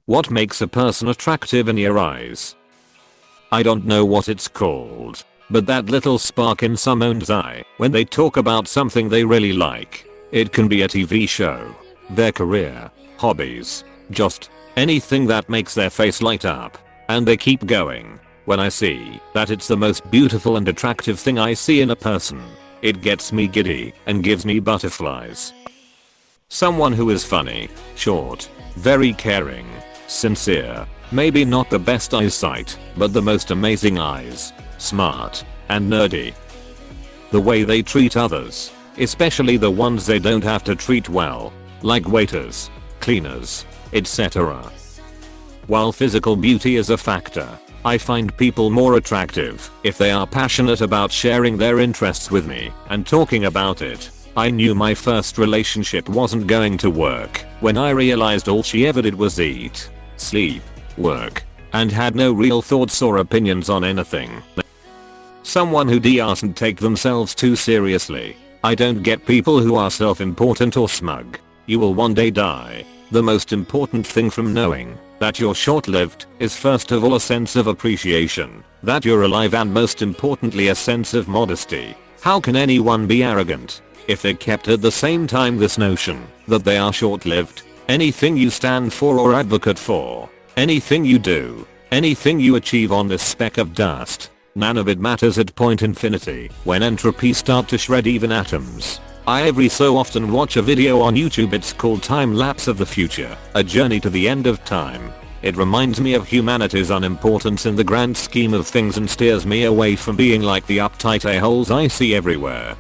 What makes a person attractive in your eyes? I don't know what it's called, but that little spark in someone's eye when they talk about something they really like. It can be a TV show, their career, hobbies, just anything that makes their face light up. And they keep going. When I see that it's the most beautiful and attractive thing I see in a person, it gets me giddy and gives me butterflies. Someone who is funny, short, very caring, sincere, maybe not the best eyesight, but the most amazing eyes, smart, and nerdy. The way they treat others, especially the ones they don't have to treat well, like waiters, cleaners, etc. While physical beauty is a factor, I find people more attractive if they are passionate about sharing their interests with me and talking about it. I knew my first relationship wasn't going to work when I realized all she ever did was eat, sleep, work, and had no real thoughts or opinions on anything. Someone who doesn't take themselves too seriously. I don't get people who are self-important or smug. You will one day die. The most important thing from knowing that you're short-lived is first of all a sense of appreciation that you're alive, and most importantly a sense of modesty. How can anyone be arrogant if they kept at the same time this notion that they are short-lived? Anything you stand for or advocate for, anything you do, anything you achieve on this speck of dust, none of it matters at point infinity when entropy start to shred even atoms. I every so often watch a video on YouTube. It's called Time Lapse of the Future, a journey to the end of time. It reminds me of humanity's unimportance in the grand scheme of things and steers me away from being like the uptight a-holes I see everywhere.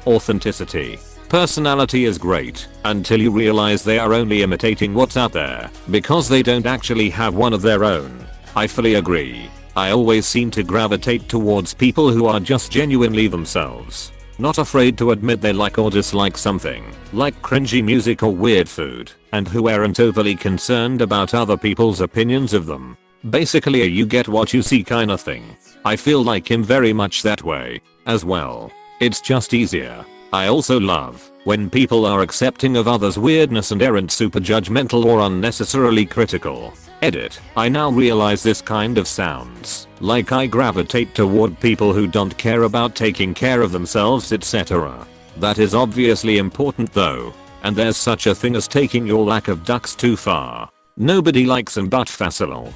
Authenticity. Personality is great until you realize they are only imitating what's out there because they don't actually have one of their own. I fully agree. I always seem to gravitate towards people who are just genuinely themselves. Not afraid to admit they like or dislike something, like cringy music or weird food, and who aren't overly concerned about other people's opinions of them. Basically a you get what you see kinda thing. I feel like him very much that way, as well. It's just easier. I also love when people are accepting of others' weirdness and aren't super judgmental or unnecessarily critical. Edit. I now realize this kind of sounds like I gravitate toward people who don't care about taking care of themselves, etc. That is obviously important though, and there's such a thing as taking your lack of ducks too far. Nobody likes them but facile.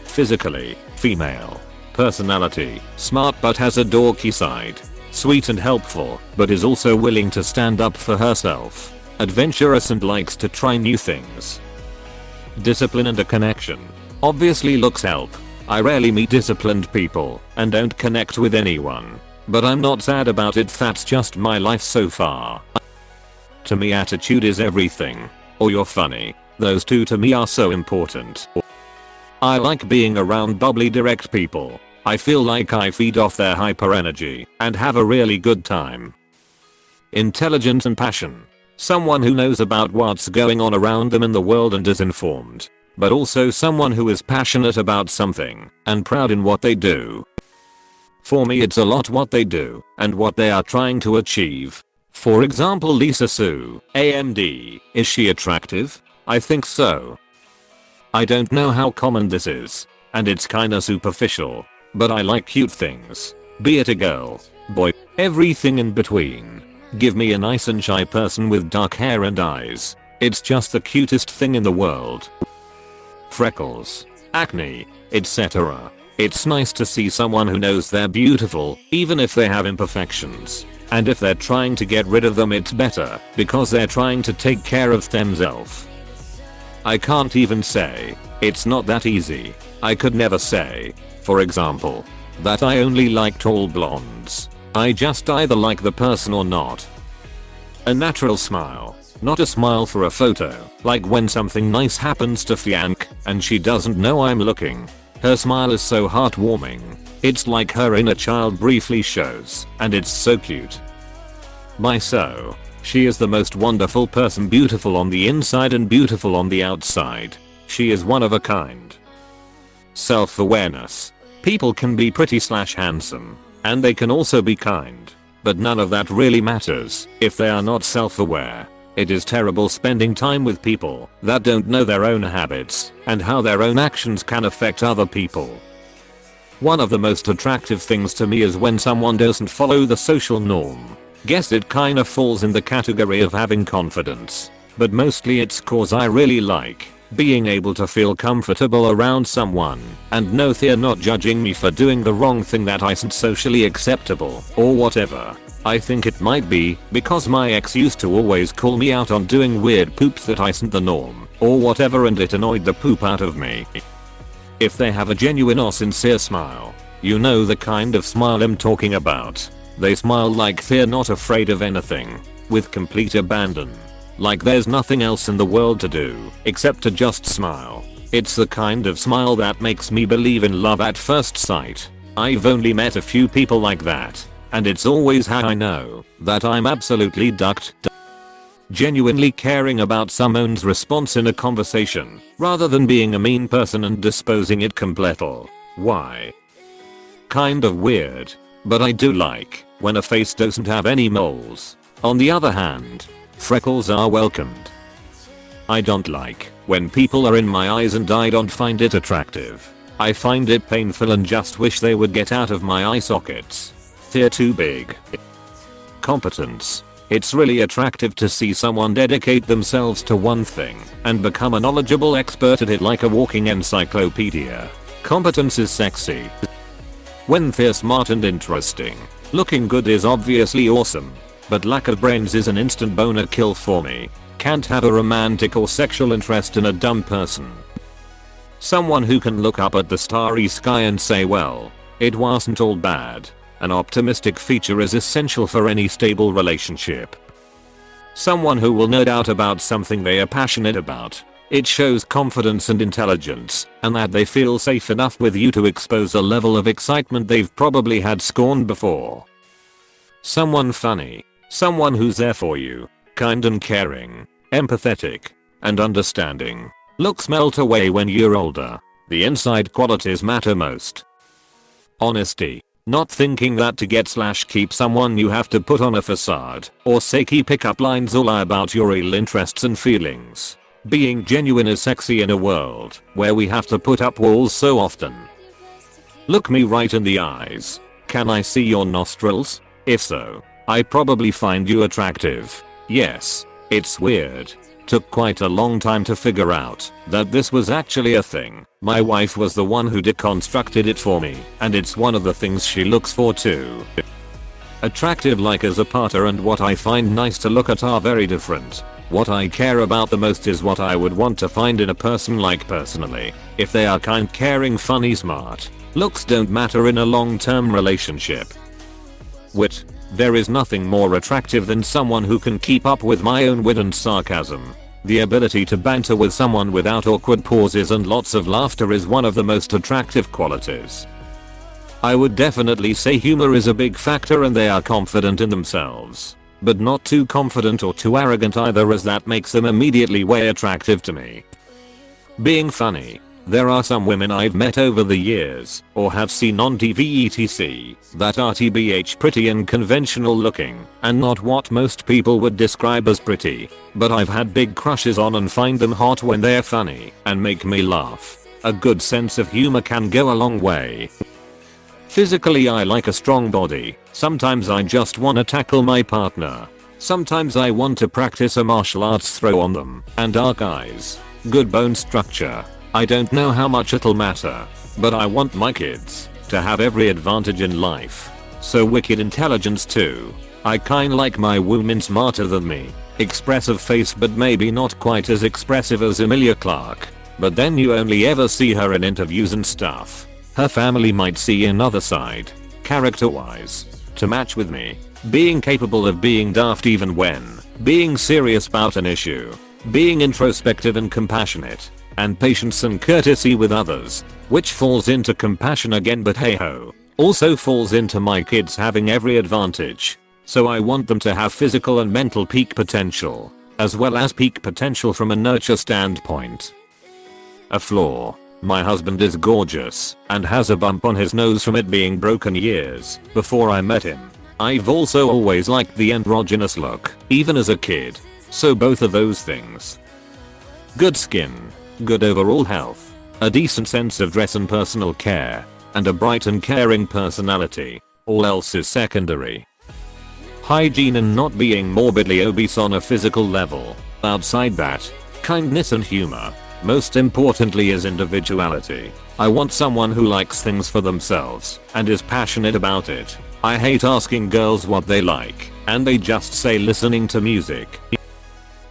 Physically, female. Personality, smart but has a dorky side. Sweet and helpful, but is also willing to stand up for herself. Adventurous and likes to try new things. Discipline and a connection. Obviously looks help. I rarely meet disciplined people and don't connect with anyone. But I'm not sad about it, that's just my life so far. To me attitude is everything. Or you're funny. Those two to me are so important. I like being around bubbly direct people. I feel like I feed off their hyper energy and have a really good time. Intelligence and passion. Someone who knows about what's going on around them in the world and is informed. But also someone who is passionate about something and proud in what they do. For me it's a lot what they do and what they are trying to achieve. For example Lisa Su, AMD. Is she attractive? I think so. I don't know how common this is, and it's kinda superficial, but I like cute things. Be it a girl, boy, everything in between. Give me a nice and shy person with dark hair and eyes. It's just the cutest thing in the world. Freckles, acne, etc. It's nice to see someone who knows they're beautiful, even if they have imperfections. And if they're trying to get rid of them it's better, because they're trying to take care of themselves. I can't even say, it's not that easy. I could never say, for example, that I only like tall blondes. I just either like the person or not. A natural smile. Not a smile for a photo, like when something nice happens to Fiank and she doesn't know I'm looking. Her smile is so heartwarming. It's like her inner child briefly shows, and it's so cute. She is the most wonderful person, beautiful on the inside and beautiful on the outside. She is one of a kind. Self-awareness. People can be pretty/handsome. And they can also be kind. But none of that really matters if they are not self-aware. It is terrible spending time with people that don't know their own habits and how their own actions can affect other people. One of the most attractive things to me is when someone doesn't follow the social norm. Guess it kinda falls in the category of having confidence, but mostly it's cause I really like being able to feel comfortable around someone and know they're not judging me for doing the wrong thing that isn't socially acceptable or whatever. I think it might be because my ex used to always call me out on doing weird poops that isn't the norm or whatever, and it annoyed the poop out of me. If they have a genuine or sincere smile, you know the kind of smile I'm talking about. They smile like they're not afraid of anything, with complete abandon. Like there's nothing else in the world to do except to just smile. It's the kind of smile that makes me believe in love at first sight. I've only met a few people like that, and it's always how I know that I'm absolutely ducked. Genuinely caring about someone's response in a conversation, rather than being a mean person and disposing it completely. Why? Kind of weird, but I do like when a face doesn't have any moles. On the other hand, freckles are welcomed. I don't like when people are in my eyes and I don't find it attractive. I find it painful and just wish they would get out of my eye sockets. They're too big. Competence. It's really attractive to see someone dedicate themselves to one thing and become a knowledgeable expert at it like a walking encyclopedia. Competence is sexy. When they're smart and interesting. Looking good is obviously awesome, but lack of brains is an instant boner kill for me. Can't have a romantic or sexual interest in a dumb person. Someone who can look up at the starry sky and say, well, it wasn't all bad. An optimistic feature is essential for any stable relationship. Someone who will nerd out about something they are passionate about. It shows confidence and intelligence, and that they feel safe enough with you to expose a level of excitement they've probably had scorned before. Someone funny. Someone who's there for you. Kind and caring. Empathetic. And understanding. Looks melt away when you're older. The inside qualities matter most. Honesty. Not thinking that to get/keep someone you have to put on a facade or say key pickup lines or lie about your real interests and feelings. Being genuine is sexy in a world where we have to put up walls so often. Look me right in the eyes. Can I see your nostrils? If so, I probably find you attractive. Yes, it's weird. Took quite a long time to figure out that this was actually a thing. My wife was the one who deconstructed it for me, and it's one of the things she looks for too. Attractive like as a partner and what I find nice to look at are very different. What I care about the most is what I would want to find in a person like personally. If they are kind, caring, funny, smart. Looks don't matter in a long-term relationship. Wit. There is nothing more attractive than someone who can keep up with my own wit and sarcasm. The ability to banter with someone without awkward pauses and lots of laughter is one of the most attractive qualities. I would definitely say humor is a big factor and they are confident in themselves. But not too confident or too arrogant either, as that makes them immediately way attractive to me. Being funny. There are some women I've met over the years, or have seen on TV etc, that are tbh pretty and conventional looking, and not what most people would describe as pretty, but I've had big crushes on and find them hot when they're funny and make me laugh. A good sense of humor can go a long way. Physically, I like a strong body. Sometimes I just wanna tackle my partner. Sometimes I want to practice a martial arts throw on them, and dark eyes. Good bone structure. I don't know how much it'll matter, but I want my kids to have every advantage in life. So wicked intelligence too. I kinda like my women smarter than me. Expressive face, but maybe not quite as expressive as Emilia Clarke. But then you only ever see her in interviews and stuff. Her family might see another side, character wise, to match with me. Being capable of being daft even when being serious about an issue. Being introspective and compassionate. And patience and courtesy with others, which falls into compassion again, but hey ho, also falls into my kids having every advantage. So I want them to have physical and mental peak potential, as well as peak potential from a nurture standpoint. A flaw. My husband is gorgeous and has a bump on his nose from it being broken years before I met him. I've also always liked the androgynous look, even as a kid. So both of those things. Good skin, good overall health, a decent sense of dress and personal care, and a bright and caring personality. All else is secondary. Hygiene and not being morbidly obese on a physical level. Outside that, kindness and humor. Most importantly is individuality. I want someone who likes things for themselves and is passionate about it. I hate asking girls what they like and they just say listening to music.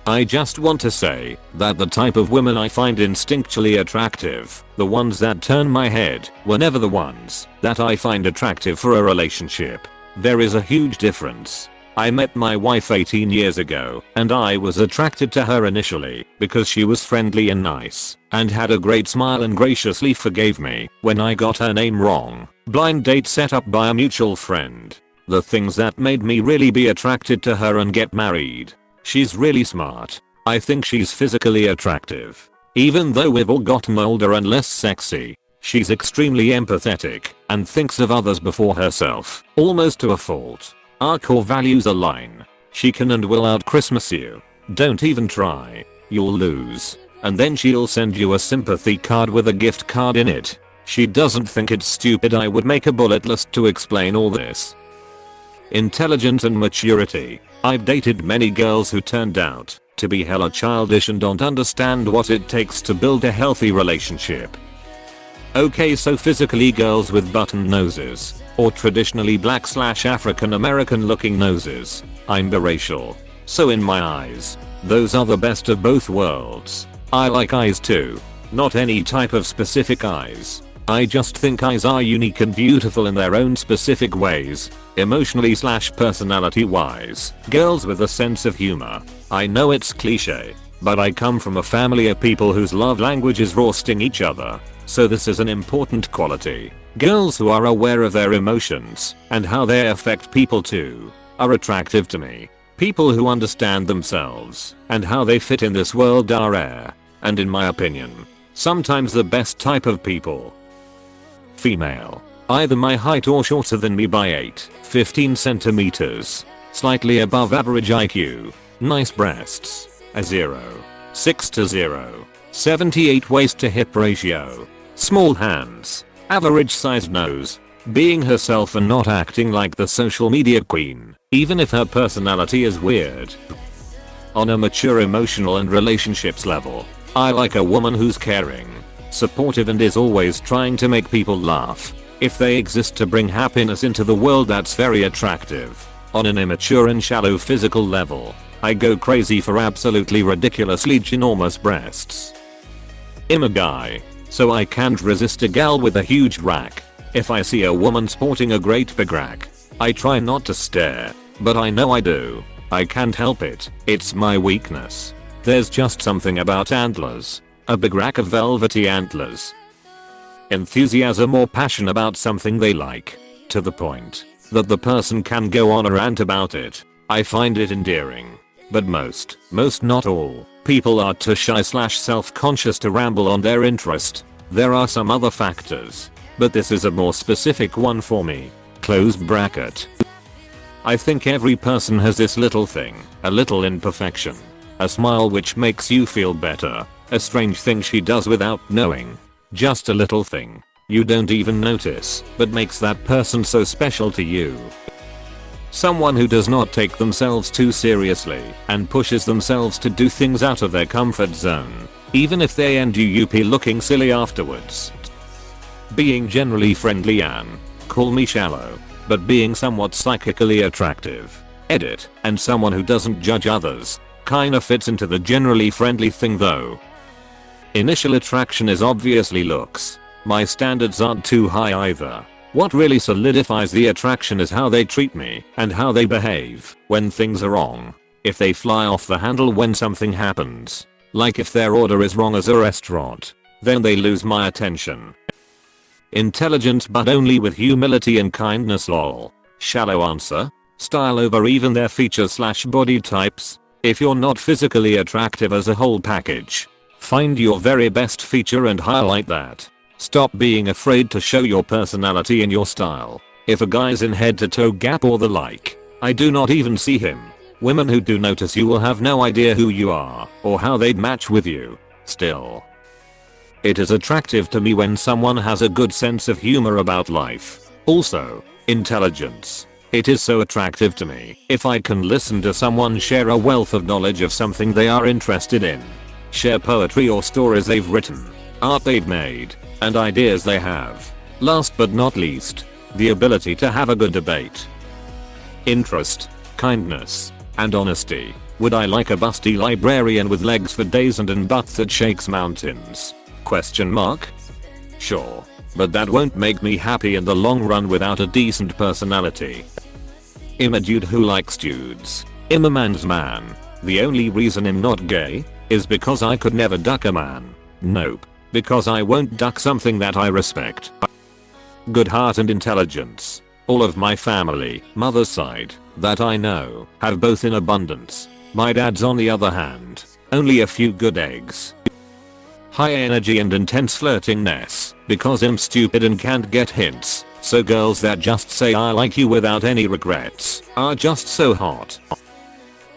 I just want to say that the type of women I find instinctually attractive, the ones that turn my head, were never the ones that I find attractive for a relationship. There is a huge difference. I met my wife 18 years ago and I was attracted to her initially because she was friendly and nice and had a great smile and graciously forgave me when I got her name wrong. Blind date set up by a mutual friend. The things that made me really be attracted to her and get married. She's really smart. I think she's physically attractive. Even though we've all gotten older and less sexy, she's extremely empathetic and thinks of others before herself, almost to a fault. Our core values align. She can and will out Christmas you. Don't even try. You'll lose. And then she'll send you a sympathy card with a gift card in it. She doesn't think it's stupid I would make a bullet list to explain all this. Intelligence and maturity. I've dated many girls who turned out to be hella childish and don't understand what it takes to build a healthy relationship. Okay, so physically girls with button noses, or traditionally black/African American looking noses. I'm biracial. So in my eyes, those are the best of both worlds. I like eyes too. Not any type of specific eyes. I just think eyes are unique and beautiful in their own specific ways, emotionally/personality wise. Girls with a sense of humor. I know it's cliche, but I come from a family of people whose love language is roasting each other, so this is an important quality. Girls who are aware of their emotions and how they affect people too are attractive to me. People who understand themselves and how they fit in this world are rare, and in my opinion, sometimes the best type of people. Female. Either my height or shorter than me by 15 centimeters. Slightly above average IQ. Nice breasts. A 0.6 to 0.78 waist to hip ratio. Small hands. Average sized nose. Being herself and not acting like the social media queen, even if her personality is weird. On a mature emotional and relationships level, I like a woman who's caring, supportive and is always trying to make people laugh. If they exist to bring happiness into the world, that's very attractive. On an immature and shallow physical level, I go crazy for absolutely ridiculously ginormous breasts. I'm a guy, so I can't resist a gal with a huge rack. If I see a woman sporting a great big rack, I try not to stare, but I know I do. I can't help it. It's my weakness. There's just something about antlers. A big rack of velvety antlers. Enthusiasm or passion about something they like, to the point that the person can go on a rant about it. I find it endearing. But most not all, people are too shy/self-conscious to ramble on their interest. There are some other factors, but this is a more specific one for me. Close bracket. I think every person has this little thing, a little imperfection. A smile which makes you feel better. A strange thing she does without knowing. Just a little thing you don't even notice, but makes that person so special to you. Someone who does not take themselves too seriously and pushes themselves to do things out of their comfort zone, even if they end up looking silly afterwards. Being generally friendly and, call me shallow, but being somewhat psychically attractive. Edit, and someone who doesn't judge others. Kinda fits into the generally friendly thing though. Initial attraction is obviously looks. My standards aren't too high either. What really solidifies the attraction is how they treat me and how they behave when things are wrong. If they fly off the handle when something happens, like if their order is wrong as a restaurant, then they lose my attention. Intelligent but only with humility and kindness lol. Shallow answer. Style over even their features/body types. If you're not physically attractive as a whole package, find your very best feature and highlight that. Stop being afraid to show your personality and your style. If a guy's in head to toe gap or the like, I do not even see him. Women who do notice you will have no idea who you are or how they'd match with you. Still, it is attractive to me when someone has a good sense of humor about life. Also, intelligence. It is so attractive to me if I can listen to someone share a wealth of knowledge of something they are interested in. Share poetry or stories they've written, art they've made, and ideas they have. Last but not least, the ability to have a good debate. Interest, kindness, and honesty. Would I like a busty librarian with legs for days and butts that shakes mountains? Question mark? Sure, but that won't make me happy in the long run without a decent personality. I'm a dude who likes dudes. I'm a man's man. The only reason I'm not gay is because I could never duck a man. Nope, because I won't duck something that I respect. Good heart and intelligence. All of my family, mother's side, that I know, have both in abundance. My dad's on the other hand, only a few good eggs. High energy and intense flirtingness, because I'm stupid and can't get hints, so girls that just say I like you without any regrets are just so hot.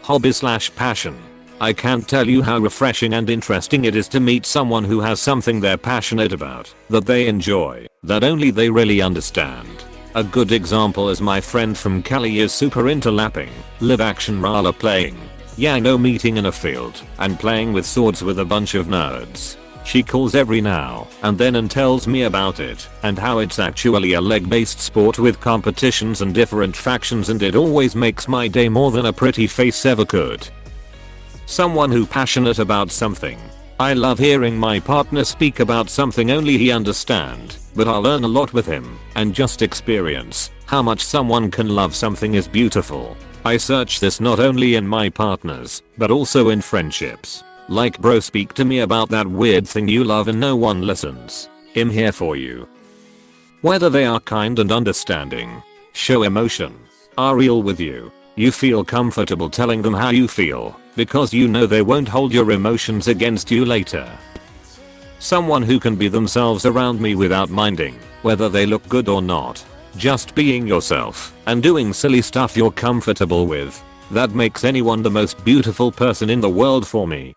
Hobby/passion. I can't tell you how refreshing and interesting it is to meet someone who has something they're passionate about, that they enjoy, that only they really understand. A good example is my friend from Cali is super into lapping, live action role playing. Yeah, I know, meeting in a field and playing with swords with a bunch of nerds. She calls every now and then and tells me about it and how it's actually a leg-based sport with competitions and different factions, and it always makes my day more than a pretty face ever could. Someone who passionate about something. I love hearing my partner speak about something only he understand, but I'll learn a lot with him and just experience how much someone can love something is beautiful. I search this not only in my partners, but also in friendships. Like, bro, speak to me about that weird thing you love and no one listens. I'm here for you. Whether they are kind and understanding, show emotion, are real with you, you feel comfortable telling them how you feel, because you know they won't hold your emotions against you later. Someone who can be themselves around me without minding whether they look good or not. Just being yourself and doing silly stuff you're comfortable with. That makes anyone the most beautiful person in the world for me.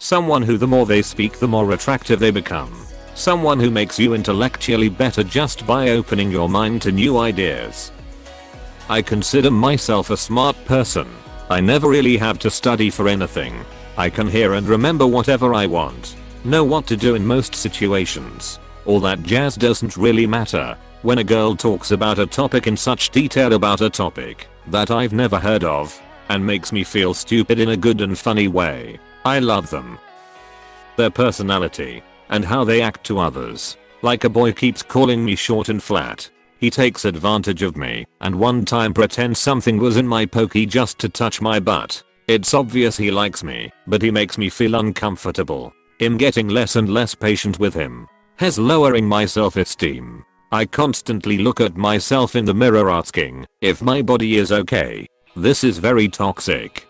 Someone who the more they speak the more attractive they become. Someone who makes you intellectually better just by opening your mind to new ideas. I consider myself a smart person. I never really have to study for anything. I can hear and remember whatever I want. Know what to do in most situations. All that jazz doesn't really matter when a girl talks about a topic in such detail about a topic that I've never heard of and makes me feel stupid in a good and funny way. I love them. Their personality and how they act to others. Like, a boy keeps calling me short and flat. He takes advantage of me and one time pretends something was in my pokey just to touch my butt. It's obvious he likes me, but he makes me feel uncomfortable. I'm getting less and less patient with him. Has lowering my self-esteem. I constantly look at myself in the mirror asking if my body is okay. This is very toxic.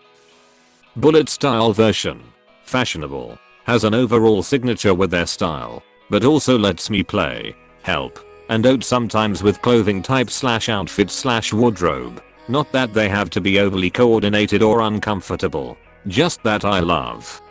Bullet style version. Fashionable. Has an overall signature with their style, but also lets me play, help, and out sometimes with clothing type / outfit / wardrobe. Not that they have to be overly coordinated or uncomfortable. Just that I love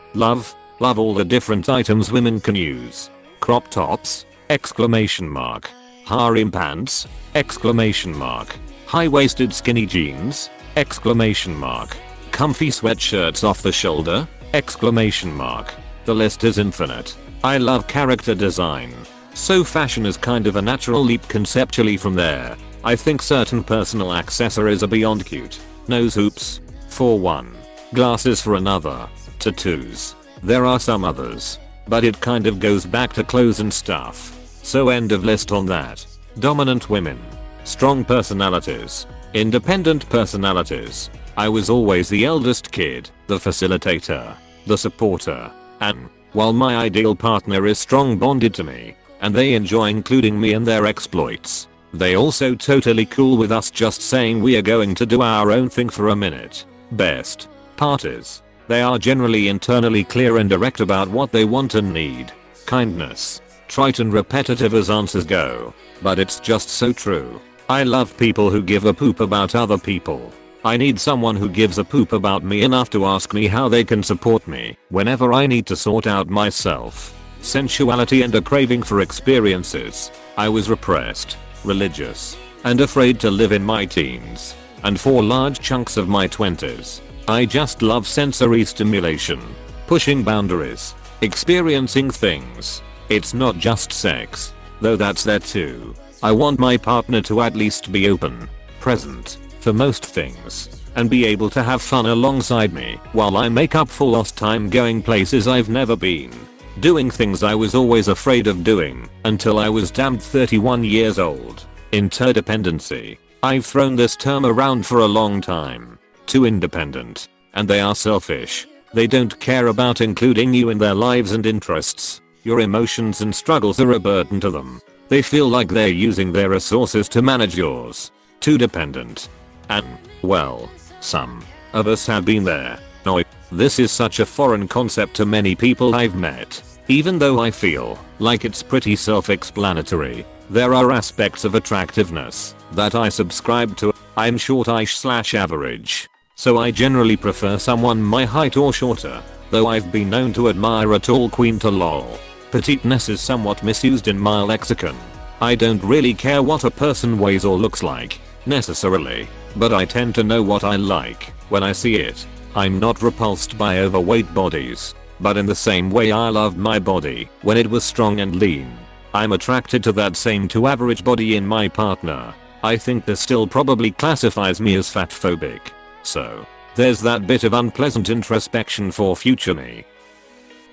all the different items women can use. Crop tops! Exclamation mark. Harem pants! Exclamation mark. High-waisted skinny jeans! Exclamation mark. Comfy sweatshirts off the shoulder! Exclamation mark. The list is infinite. I love character design. So fashion is kind of a natural leap conceptually from there. I think certain personal accessories are beyond cute. Nose hoops for one. Glasses for another. Tattoos. There are some others. But it kind of goes back to clothes and stuff. So end of list on that. Dominant women. Strong personalities. Independent personalities. I was always the eldest kid, the facilitator, the supporter, and while my ideal partner is strong bonded to me, and they enjoy including me in their exploits, they also totally cool with us just saying we are going to do our own thing for a minute. Best part is, they are generally internally clear and direct about what they want and need. Kindness. Trite and repetitive as answers go, but it's just so true. I love people who give a poop about other people. I need someone who gives a poop about me enough to ask me how they can support me whenever I need to sort out myself. Sensuality and a craving for experiences. I was repressed, religious, and afraid to live in my teens. And for large chunks of my 20s, I just love sensory stimulation, pushing boundaries, experiencing things. It's not just sex, though that's there too. I want my partner to at least be open, present, for most things, and be able to have fun alongside me while I make up for lost time going places I've never been. Doing things I was always afraid of doing until I was damned 31 years old. Interdependency. I've thrown this term around for a long time. Too independent. And they are selfish. They don't care about including you in their lives and interests. Your emotions and struggles are a burden to them. They feel like they're using their resources to manage yours. Too dependent. And, well, some of us have been there. No, this is such a foreign concept to many people I've met. Even though I feel like it's pretty self-explanatory, there are aspects of attractiveness that I subscribe to. I'm short-ish/average, so I generally prefer someone my height or shorter, though I've been known to admire a tall queen to lol. Petiteness is somewhat misused in my lexicon. I don't really care what a person weighs or looks like, necessarily, but I tend to know what I like when I see it. I'm not repulsed by overweight bodies, but in the same way I loved my body when it was strong and lean. I'm attracted to that same too average body in my partner. I think this still probably classifies me as fatphobic. So, there's that bit of unpleasant introspection for future me.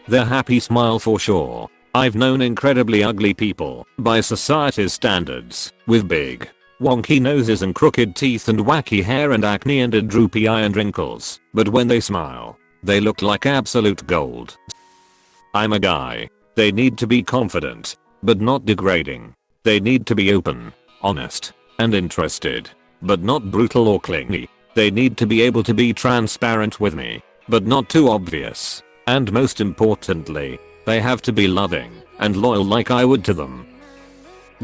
The happy smile for sure. I've known incredibly ugly people by society's standards, with big, wonky noses and crooked teeth and wacky hair and acne and a droopy eye and wrinkles, but when they smile, they look like absolute gold. I'm a guy. They need to be confident, but not degrading. They need to be open, honest, and interested, but not brutal or clingy. They need to be able to be transparent with me, but not too obvious. And most importantly, they have to be loving and loyal like I would to them.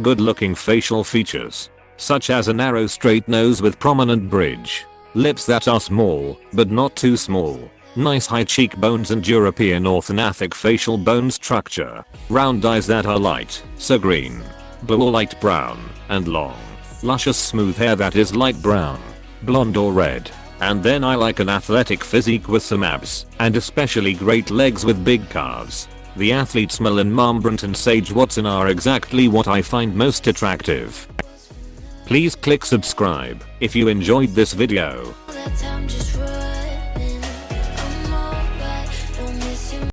Good looking facial features, such as a narrow straight nose with prominent bridge, lips that are small but not too small, nice high cheekbones and European orthognathic facial bone structure, round eyes that are light, so green, blue or light brown, and long, luscious smooth hair that is light brown, blonde or red. And then I like an athletic physique with some abs, and especially great legs with big calves. The athletes Malin Marmbrant and Sage Watson are exactly what I find most attractive. Please click subscribe if you enjoyed this video.